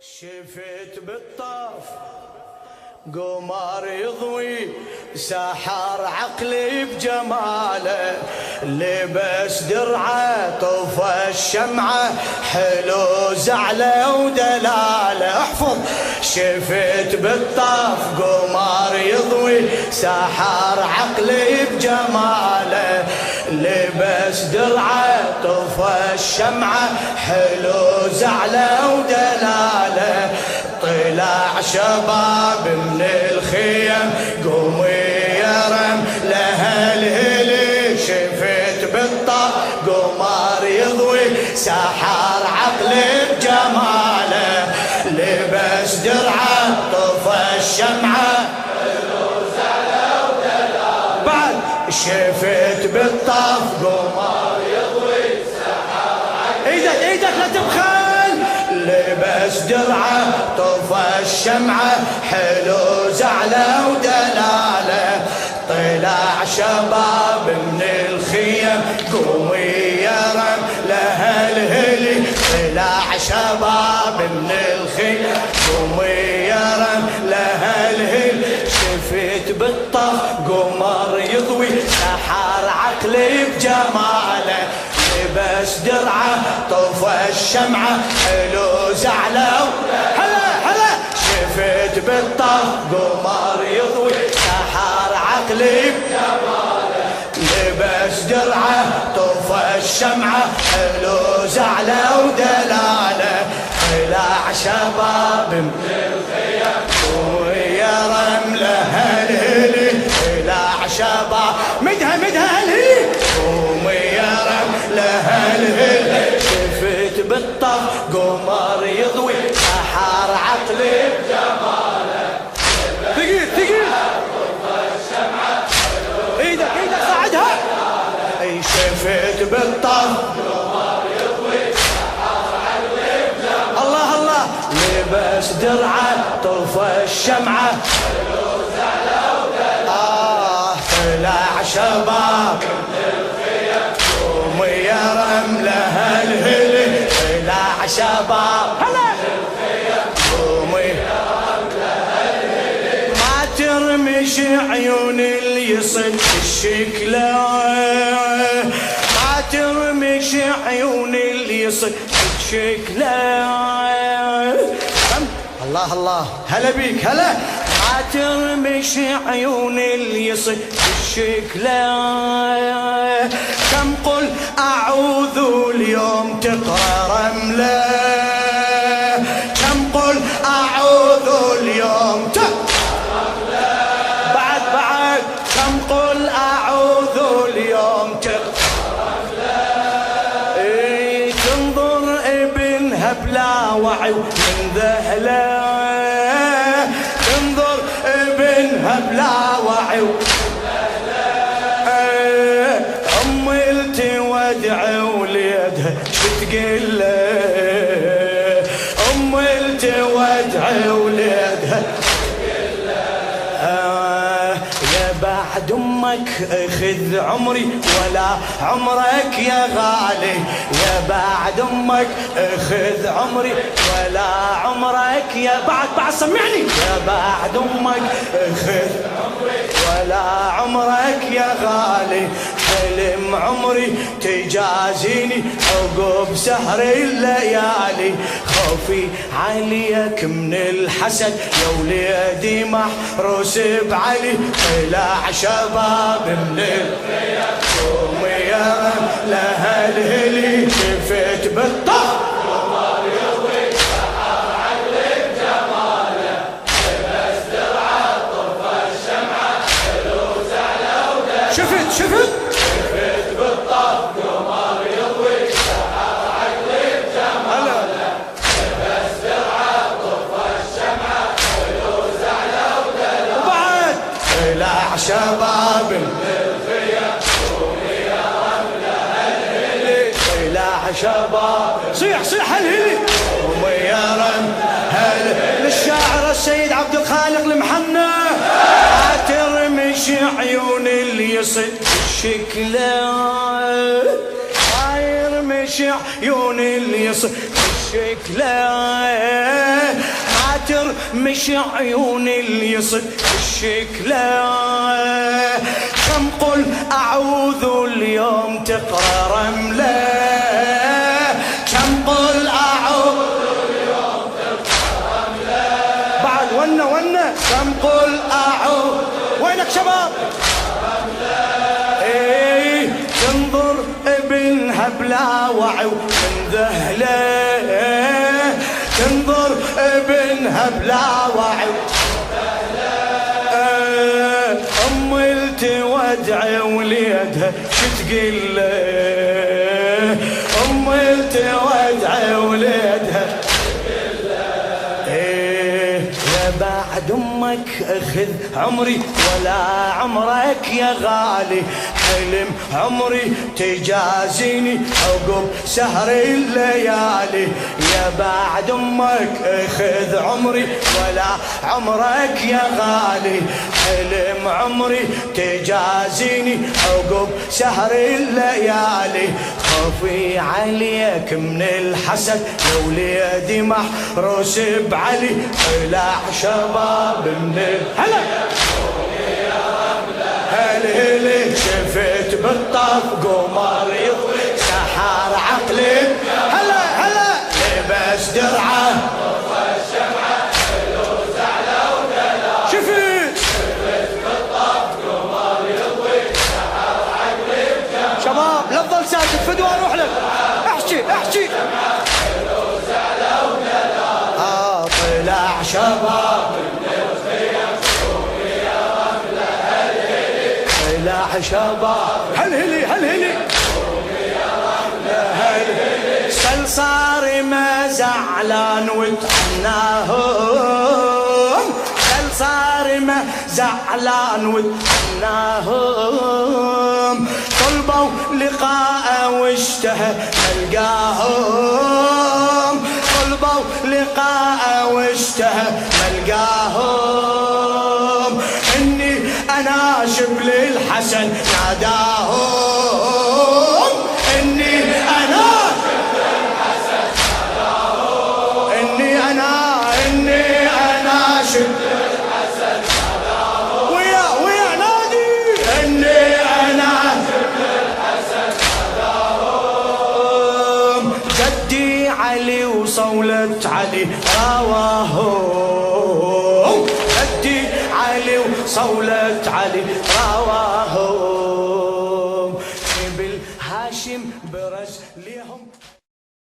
شفت بالطاف قمر يضوي سحر عقلي بجماله، لبس درعه طفى الشمعه حلو زعله ودلاله. احفظ شفت بالطاف قمر يضوي سحر عقلي بجماله، لبس درعه طفى الشمعه حلو زعله ودلاله. طلع شباب من الخيم قومي يا رم لها الهلي، شفت بالطاف قمر يضوي سحر عقلي بجماله، لبس درعه طفى الشمعه حلو زعله ودلاله. بعد شفت بالطاف قمر يضوي سحر عقلي ايدك لا تبخل، لبس درعه طفى الشمعه حلو زعله ودلاله. طلع شباب من الخيم قومي يا رم لها الهلي، طلع شباب من الخيم قومي يا رم لها الهلي. شفت بالطف قمر يضوي سحر عقلي بجماله، لبس درعه طفى الشمعه حلو زعله. هلا شفت بالطف قمر يضوي سحر عقلي بجماله، لبس درعه طفى الشمعه حلو زعله ودلاله. طلع شباب من الخيام ويا رمله الهلي، طلع شباب مدها الهلي قومي يا رمله الهلي. شفت بالطف قمر يضوي سحر عقلي بجماله، ثقيل ايدك صعدها. اي شفت بالطف قمر يضوي سحر عقلي بجماله، الله لبس درعه طفى الشمعه حلو زعله ودلاله. طلع شباب من الخيم قومي يا رمله الهلي، طلع شباب من الخيم قومي يا رمله الهلي. ما ترمش عيون اللي يصد الشكله، ما ترمش عيون اللي يصد الشكله. الله هلا بيك هلا. ما ترمش عيون اللي يصد الشكله، كم قل اعوذ اليوم تقرا رمله، كم قل اعوذ اليوم تقرا رمله. بعد كم قل اعوذ اليوم تقرا رمله. تنظر ابنها بلا وعي من ذهله، تنظر ابنها بلا وعي ام التودع وليدها شتقول له، ام التودع وليدها شتقول له. يا بعد امك اخذ عمري ولا عمرك يا غالي، يا بعد امك اخذ عمري ولا عمرك يا بعد سمعني. يا بعد امك اخذ عمري ولا عمرك يا غالي، حلم عمري تجازيني عقب سهر الليالي. خوفي عليك من الحسد يا وليدي محروس بعلي. طلع شباب من الخيام قومي يا رمله الهلي، شفت بالطف قمر يضوي سحر عقلي بجماله، لبس درعه طفى الشمعه حلو زعله ودلاله. شفت بالطف قمر يضوي سحر عقلي بجماله، لبس درعه طفى الشمعه حلو زعله ودلاله. وبعد طلع شباب من الخيام قومي يا رمله الهلي، طلع شباب صيح الهلي قومي يا رمله الهلي. للشاعر السيد عبد الخالق المحنى، لا ترمش عيون اللي يصد الشكله، ما يرمش عيون اللي يصد شكله ما ترمش عيون اللي يصد الشكله كم قل أعوذ اليوم تقرأ رمله كم قل أعوذ اليوم تقرأ رمله بعد ونا كم قل أعوذ وينك شباب ايه تنظر ابنها بلا وعي من ذهله تنظر ابنها بلا وعي ام التودع وليدها شتقول له ام التودع وليدها بعد امك اخذ عمري ولا عمرك يا غالي حلم عمري تجازيني عقب سهر الليالي يا بعد امك اخذ عمري ولا عمرك يا غالي حلم عمري تجازيني عقب سهر الليالي خوفي عليك من الحسد لو ليدي محروس بعلي طلع شباب من هلا هل شفت بالطف قمر يضوي سحر عقلي هلا لبس درعه شفت بالطف قمر يضوي سحر عقلي شباب لا تظل ساكت فدوى اروح لك احكي طلع شباب طلع شباب هل سل صار ما زعلان وتعناهم سل صار ما زعلان وتعناهم طلبوا لقاء واشتهى ملقاهم طلبوا لقاء واشتهى ملقاهم اني انا شبل الحسن ناداهم اني انا شبل الحسن ناداهم اني انا شبل الحسن ناداهم ويا نادي اني انا شبل الحسن ناداهم جدي علي وصولة علي رواهم جدي علي وصولة علي